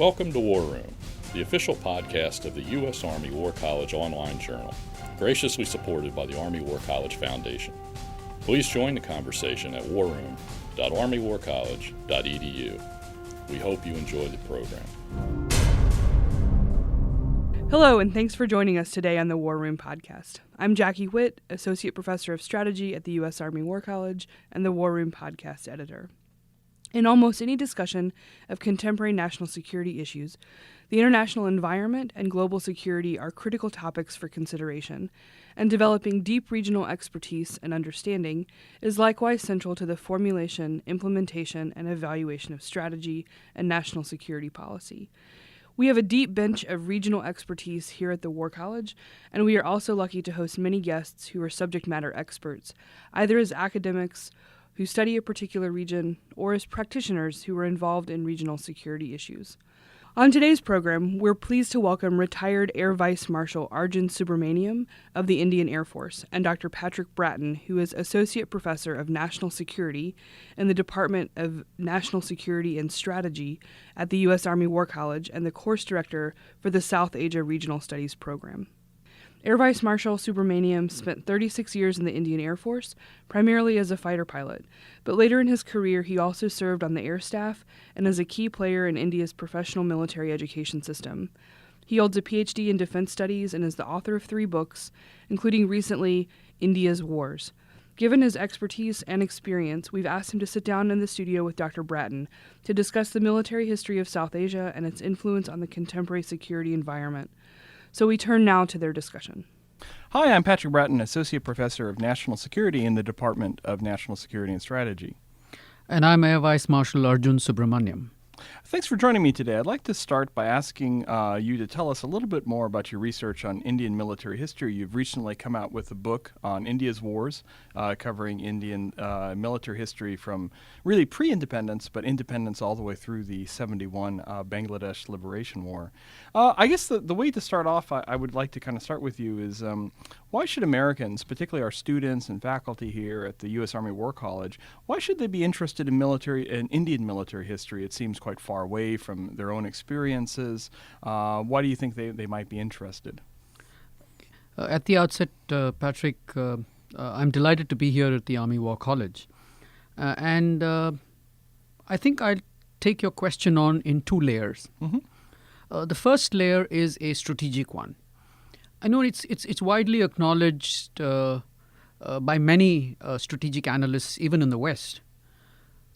Welcome to War Room, the official podcast of the U.S. Army War College online journal, graciously supported by the Army War College Foundation. Please join the conversation at warroom.armywarcollege.edu. We hope you enjoy the program. Hello, and thanks for joining us today on the War Room podcast. I'm Jackie Witt, Associate Professor of Strategy at the U.S. Army War College and the War Room podcast editor. In almost any discussion of contemporary national security issues, the international environment and global security are critical topics for consideration, and developing deep regional expertise and understanding is likewise central to the formulation, implementation, and evaluation of strategy and national security policy. We have a deep bench of regional expertise here at the War College, and we are also lucky to host many guests who are subject matter experts, either as academics who study a particular region or as practitioners who are involved in regional security issues. On today's program, we're pleased to welcome retired Air Vice Marshal Arjun Subramaniam of the Indian Air Force and Dr. Patrick Bratton, who is Associate Professor of National Security in the Department of National Security and Strategy at the U.S. Army War College and the Course Director for the South Asia Regional Studies Program. Air Vice Marshal Subramaniam spent 36 years in the Indian Air Force, primarily as a fighter pilot, but later in his career he also served on the air staff and as a key player in India's professional military education system. He holds a PhD in defense studies and is the author of 3 books, including recently India's Wars. Given his expertise and experience, we've asked him to sit down in the studio with Dr. Bratton to discuss the military history of South Asia and its influence on the contemporary security environment. So we turn now to their discussion. Hi, I'm Patrick Bratton, Associate Professor of National Security in the Department of National Security and Strategy. And I'm Air Vice Marshal Arjun Subramaniam. Thanks for joining me today. I'd like to start by asking you to tell us a little bit more about your research on Indian military history. You've recently come out with a book on India's wars, covering Indian military history from really pre-independence, but independence all the way through the 71 Bangladesh Liberation War. I guess the way to start off, I would like to kind of start with you is why should Americans, particularly our students and faculty here at the U.S. Army War College, why should they be interested in Indian military history? It seems quite far away from their own experiences. Why do you think they might be interested? At the outset, Patrick, I'm delighted to be here at the Army War College. And I think I'll take your question on in 2 layers. Mm-hmm. The first layer is a strategic one. I know it's widely acknowledged by many strategic analysts, even in the West,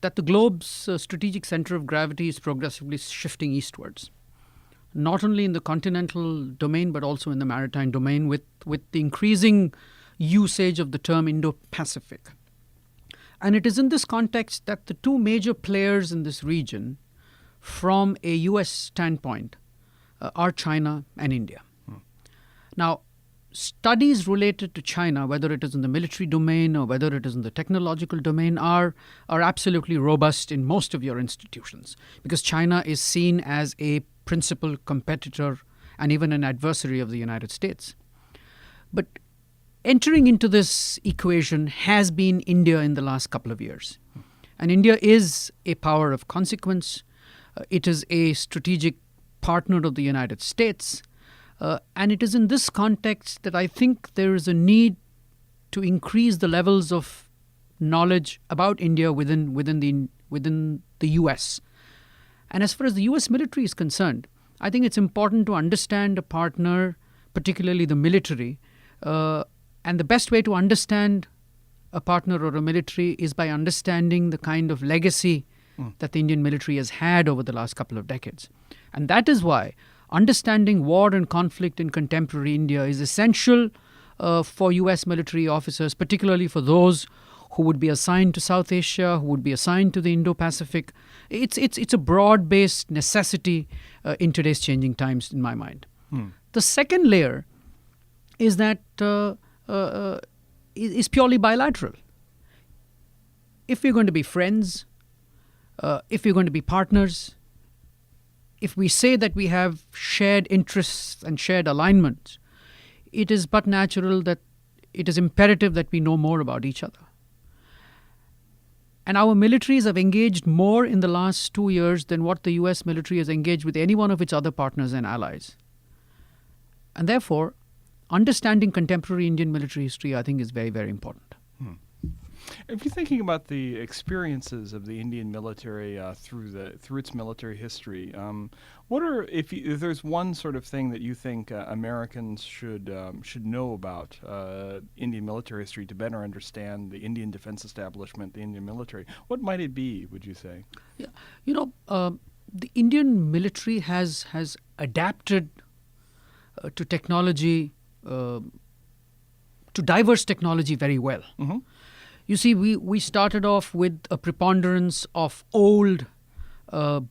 that the globe's strategic center of gravity is progressively shifting eastwards, not only in the continental domain, but also in the maritime domain with the increasing usage of the term Indo-Pacific. And it is in this context that the 2 major players in this region, from a U.S. standpoint, are China and India. Now, studies related to China, whether it is in the military domain or whether it is in the technological domain, are absolutely robust in most of your institutions, because China is seen as a principal competitor and even an adversary of the United States. But entering into this equation has been India in the last couple of years. And India is a power of consequence. It is a strategic partner of the United States. And it is in this context that I think there is a need to increase the levels of knowledge about India within the U.S. And as far as the U.S. military is concerned, I think it's important to understand a partner, particularly the military. And the best way to understand a partner or a military is by understanding the kind of legacy that the Indian military has had over the last couple of decades. And that is why understanding war and conflict in contemporary India is essential for U.S. military officers, particularly for those who would be assigned to South Asia, who would be assigned to the Indo-Pacific. It's a broad-based necessity in today's changing times, in my mind. The second layer is that is purely bilateral. If we're going to be friends, if we're going to be partners, if we say that we have shared interests and shared alignments, it is but natural that it is imperative that we know more about each other. And our militaries have engaged more in the last 2 years than what the US military has engaged with any one of its other partners and allies. And therefore, understanding contemporary Indian military history, I think, is very, very important. If you're thinking about the experiences of the Indian military through its military history, what are if there's one sort of thing that you think Americans should know about Indian military history to better understand the Indian defense establishment, the Indian military? What might it be? Would you say? Yeah, the Indian military has adapted to technology, to diverse technology very well. Mm-hmm. You see, we started off with a preponderance of old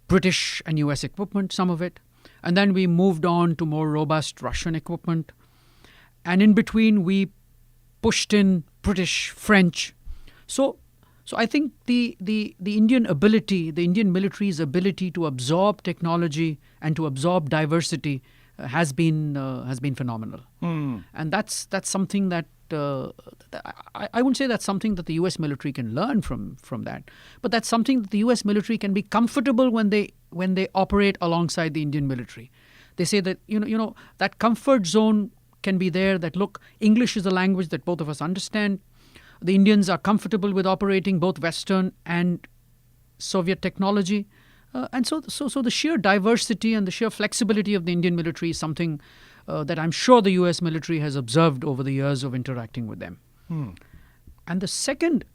British and US equipment, some of it, and then we moved on to more robust Russian equipment. And in between, we pushed in British, French. So I think the Indian ability, the Indian military's ability to absorb technology and to absorb diversity has been phenomenal. And that's something that I wouldn't say that's something that the U.S. military can learn from that, but that's something that the U.S. military can be comfortable when they operate alongside the Indian military. They say that that comfort zone can be there. That look, English is a language that both of us understand. The Indians are comfortable with operating both Western and Soviet technology, and so the sheer diversity and the sheer flexibility of the Indian military is something that I'm sure the U.S. military has observed over the years of interacting with them. And the second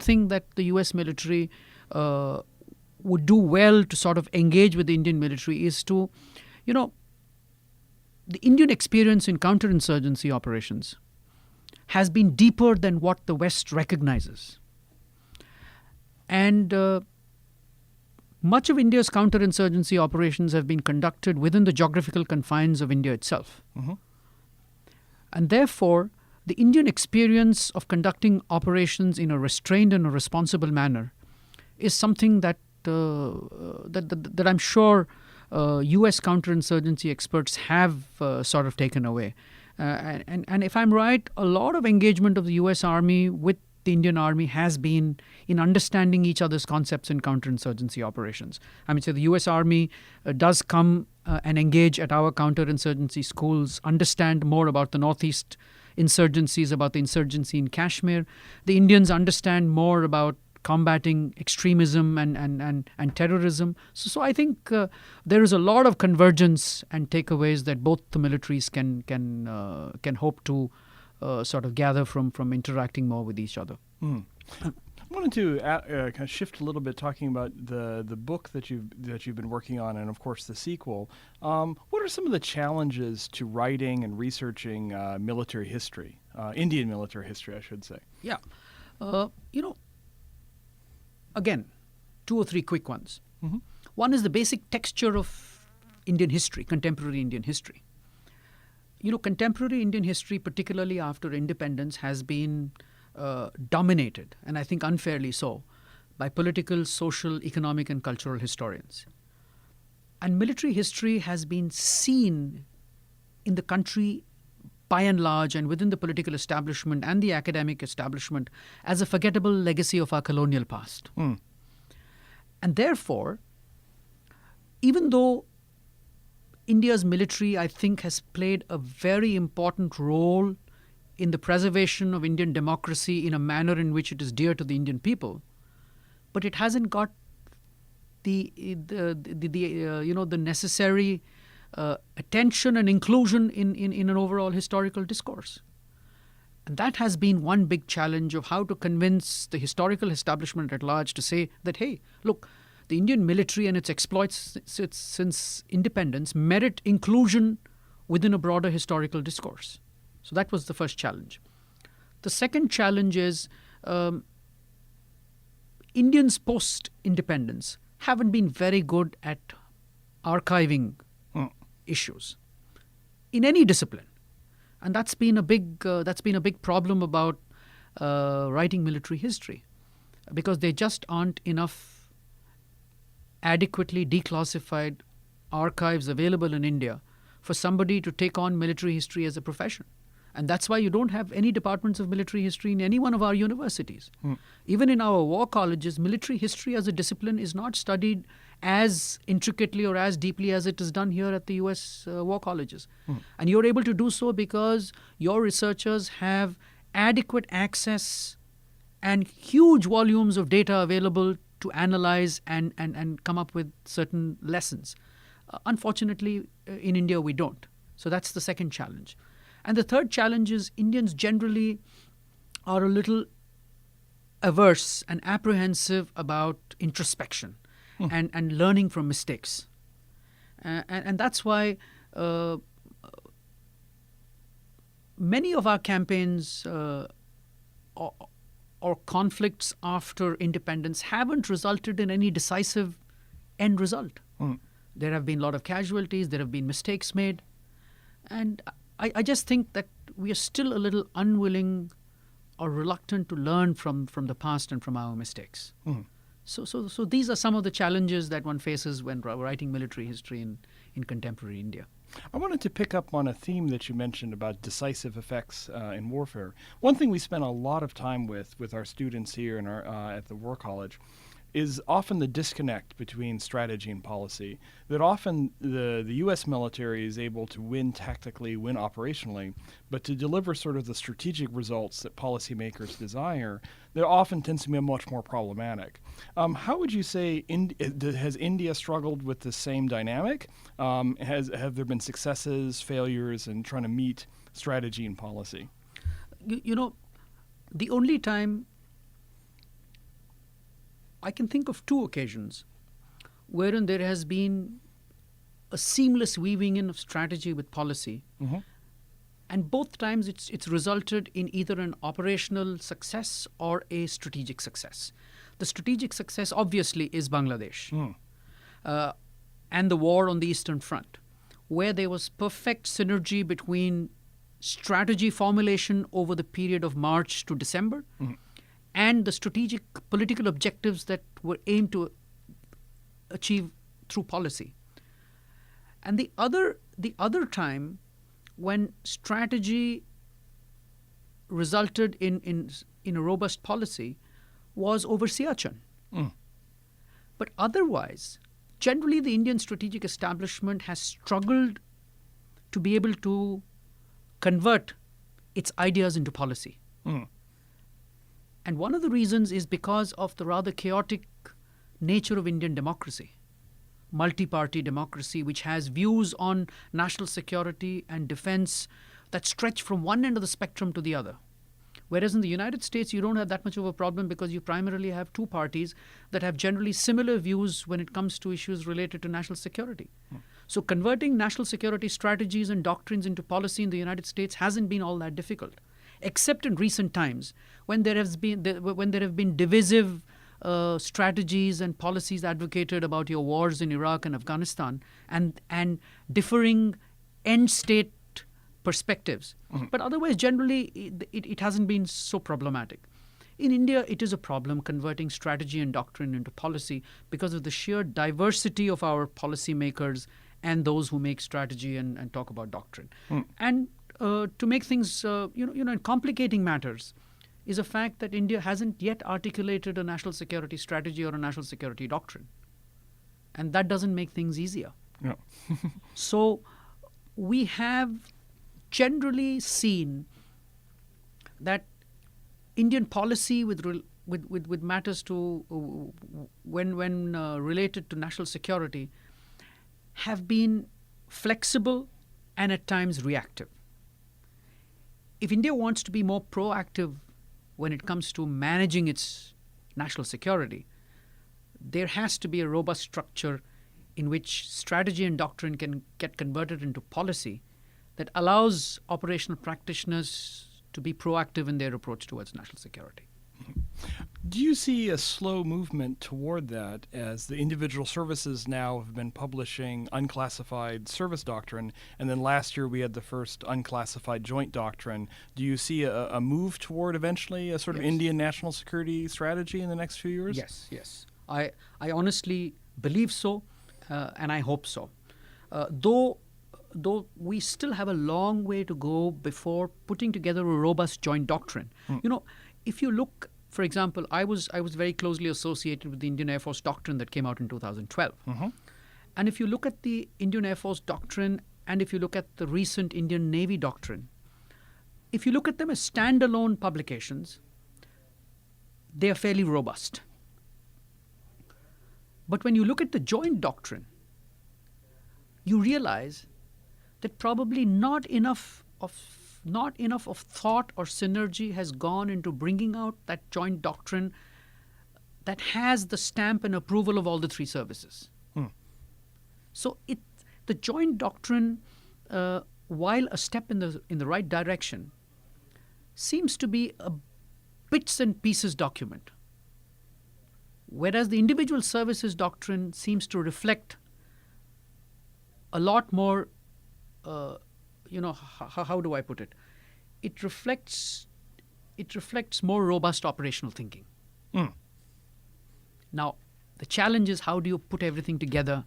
thing that the U.S. military would do well to sort of engage with the Indian military is to, the Indian experience in counterinsurgency operations has been deeper than what the West recognizes. And much of India's counterinsurgency operations have been conducted within the geographical confines of India itself. Mm-hmm. And therefore, the Indian experience of conducting operations in a restrained and a responsible manner is something that I'm sure U.S. counterinsurgency experts have sort of taken away. And if I'm right, a lot of engagement of the U.S. Army with the Indian Army has been in understanding each other's concepts in counterinsurgency operations. I mean, so the U.S. Army does come and engage at our counterinsurgency schools, understand more about the Northeast insurgencies, about the insurgency in Kashmir. The Indians understand more about combating extremism and terrorism. So I think there is a lot of convergence and takeaways that both the militaries can hope to sort of gather from interacting more with each other. I wanted to kind of shift a little bit, talking about the book that you've been working on, and of course the sequel. What are some of the challenges to writing and researching military history, Indian military history, I should say? Yeah, again, 2 or 3 quick ones. Mm-hmm. One is the basic texture of Indian history, contemporary Indian history. Contemporary Indian history, particularly after independence, has been dominated, and I think unfairly so, by political, social, economic, and cultural historians. And military history has been seen in the country by and large, and within the political establishment and the academic establishment, as a forgettable legacy of our colonial past. And therefore, even though India's military, I think, has played a very important role in the preservation of Indian democracy in a manner in which it is dear to the Indian people, but it hasn't got the necessary attention and inclusion in an overall historical discourse. And that has been one big challenge of how to convince the historical establishment at large to say that, hey, look, the Indian military and its exploits since independence merit inclusion within a broader historical discourse. So that was the first challenge. The second challenge is Indians post-independence haven't been very good at archiving issues in any discipline, and that's been a big problem about writing military history, because there just aren't enough adequately declassified archives available in India for somebody to take on military history as a profession. And that's why you don't have any departments of military history in any one of our universities. Even in our war colleges, military history as a discipline is not studied as intricately or as deeply as it is done here at the US war colleges. And you're able to do so because your researchers have adequate access and huge volumes of data available to analyze and come up with certain lessons. Unfortunately, in India, we don't. So that's the second challenge. And the third challenge is Indians generally are a little averse and apprehensive about introspection and learning from mistakes. And that's why many of our campaigns or conflicts after independence haven't resulted in any decisive end result. There have been a lot of casualties, there have been mistakes made. And I just think that we are still a little unwilling or reluctant to learn from the past and from our mistakes. So these are some of the challenges that one faces when writing military history in contemporary India. I wanted to pick up on a theme that you mentioned about decisive effects in warfare. One thing we spend a lot of time with our students here in our, at the War College is often the disconnect between strategy and policy. That often the U.S. military is able to win tactically, win operationally, but to deliver sort of the strategic results that policymakers desire, that often tends to be much more problematic. How would you say, has India struggled with the same dynamic? Have there been successes, failures in trying to meet strategy and policy? You know, the only time I can think of two occasions wherein there has been a seamless weaving in of strategy with policy. And both times it's resulted in either an operational success or a strategic success. The strategic success obviously is Bangladesh and the war on the Eastern Front, where there was perfect synergy between strategy formulation over the period of March to December and the strategic political objectives that were aimed to achieve through policy. And the other time when strategy resulted in a robust policy was over Siachen. But otherwise, generally the Indian strategic establishment has struggled to be able to convert its ideas into policy. And one of the reasons is because of the rather chaotic nature of Indian democracy, multi-party democracy, which has views on national security and defense that stretch from one end of the spectrum to the other. Whereas in the United States, you don't have that much of a problem because you primarily have two parties that have generally similar views when it comes to issues related to national security. So converting national security strategies and doctrines into policy in the United States hasn't been all that difficult, except in recent times when there have been divisive strategies and policies advocated about your wars in Iraq and Afghanistan and differing end state perspectives. But otherwise, generally, it hasn't been so problematic. In India, it is a problem converting strategy and doctrine into policy because of the sheer diversity of our policymakers and those who make strategy and talk about doctrine. And to make things, and complicating matters is a fact that India hasn't yet articulated a national security strategy or a national security doctrine. And that doesn't make things easier. No. So we have generally seen that Indian policy with matters to when related to national security have been flexible and at times reactive. If India wants to be more proactive when it comes to managing its national security, there has to be a robust structure in which strategy and doctrine can get converted into policy that allows operational practitioners to be proactive in their approach towards national security. Do you see a slow movement toward that as the individual services now have been publishing unclassified service doctrine, and then last year we had the first unclassified joint doctrine? Do you see a move toward eventually a sort of Indian national security strategy in the next few years? Yes. I honestly believe so, and I hope so. Though though we still have a long way to go before putting together a robust joint doctrine. You know, if you look, for example, I was very closely associated with the Indian Air Force doctrine that came out in 2012. And if you look at the Indian Air Force doctrine and if you look at the recent Indian Navy doctrine, if you look at them as standalone publications, they are fairly robust. But when you look at the joint doctrine, you realize that probably not enough of thought or synergy has gone into bringing out that joint doctrine that has the stamp and approval of all the three services. So the joint doctrine, while a step in the right direction, seems to be a bits and pieces document, whereas the individual services doctrine seems to reflect a lot more. How do I put it? It reflects more robust operational thinking. Now, the challenge is how do you put everything together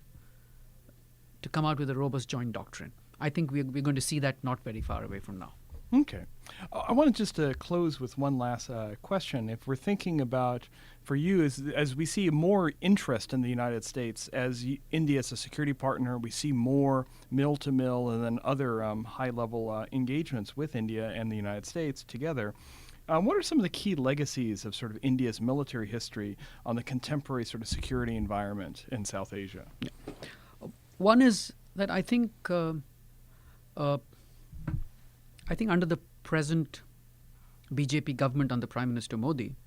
to come out with a robust joint doctrine? I think we're going to see that not very far away from now. Okay. I wanted just to close with one last question. If we're thinking about, for you, as we see more interest in the United States, as India is a security partner, we see more mill-to-mill and then other high-level engagements with India and the United States together. What are some of the key legacies of sort of India's military history on the contemporary sort of security environment in South Asia? Yeah. One is that I think under the present BJP government under Prime Minister Modi,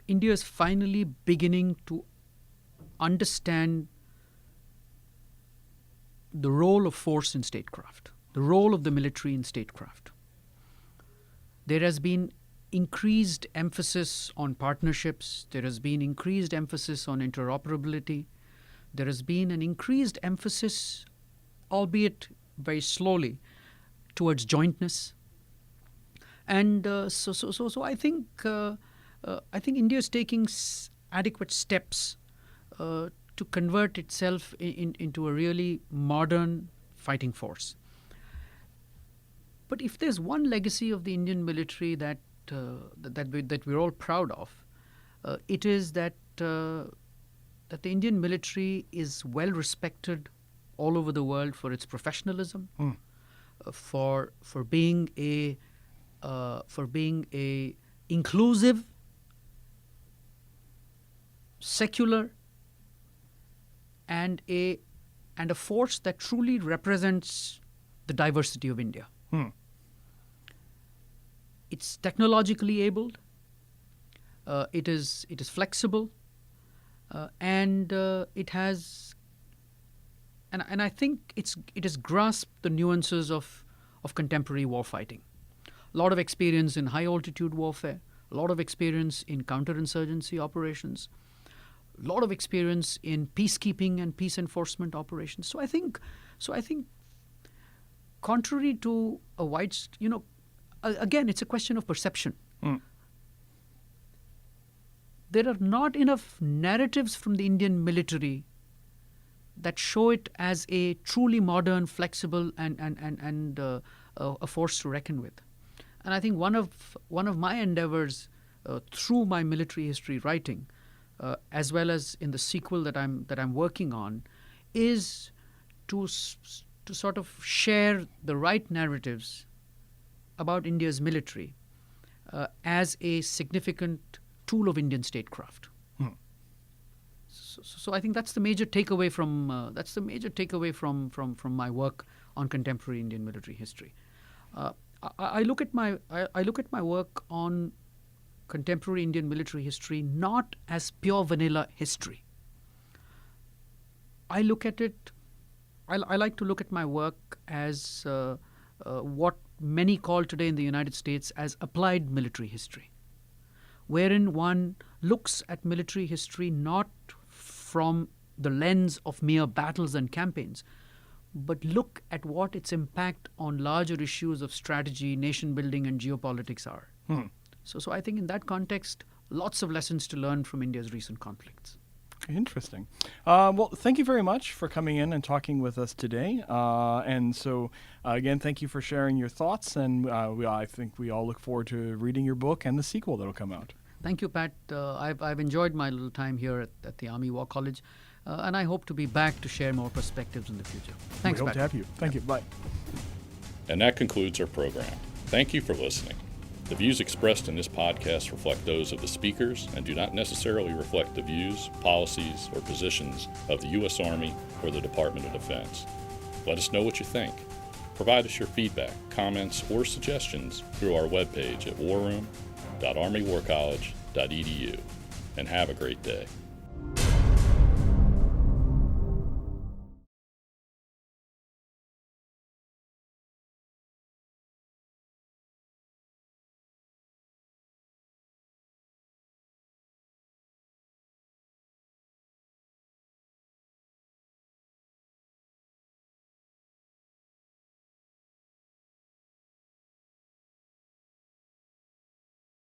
India is finally beginning to understand the role of force in statecraft, the role of the military in statecraft. There has been increased emphasis on partnerships. There has been increased emphasis on interoperability. There has been an increased emphasis, albeit very slowly, towards jointness. And so I think India is taking adequate steps to convert itself into a really modern fighting force. But if there's one legacy of the Indian military that we're all proud of, it is that the Indian military is well respected all over the world for its professionalism, for being a inclusive, secular, and a force that truly represents the diversity of India. It's technologically abled. It is flexible, and it has. And I think it has grasped the nuances of contemporary warfighting. A lot of experience in high altitude warfare, a lot of experience in counterinsurgency operations, a lot of experience in peacekeeping and peace enforcement operations. So I think, contrary to a wide, again, it's a question of perception. There are not enough narratives from the Indian military that show it as a truly modern, flexible, and a force to reckon with. And I think one of my endeavors through my military history writing, as well as in the sequel that I'm working on, is to sort of share the right narratives about India's military as a significant tool of Indian statecraft. So I think that's the major takeaway from my work on contemporary Indian military history. I look at my work on contemporary Indian military history not as pure vanilla history. I like to look at my work as what many call today in the United States as applied military history, wherein one looks at military history not from the lens of mere battles and campaigns, but look at what its impact on larger issues of strategy, nation building, and geopolitics are. So I think in that context, lots of lessons to learn from India's recent conflicts. Interesting. Well, thank you very much for coming in and talking with us today. And so, again, thank you for sharing your thoughts. And I think we all look forward to reading your book and the sequel that will come out. Thank you, Pat. I've enjoyed my little time here at the Army War College, and I hope to be back to share more perspectives in the future. Thanks, We hope Pat. to have you. Thank you. Bye. And that concludes our program. Thank you for listening. The views expressed in this podcast reflect those of the speakers and do not necessarily reflect the views, policies, or positions of the U.S. Army or the Department of Defense. Let us know what you think. Provide us your feedback, comments, or suggestions through our webpage at warroom.armywarcollege.edu. And have a great day.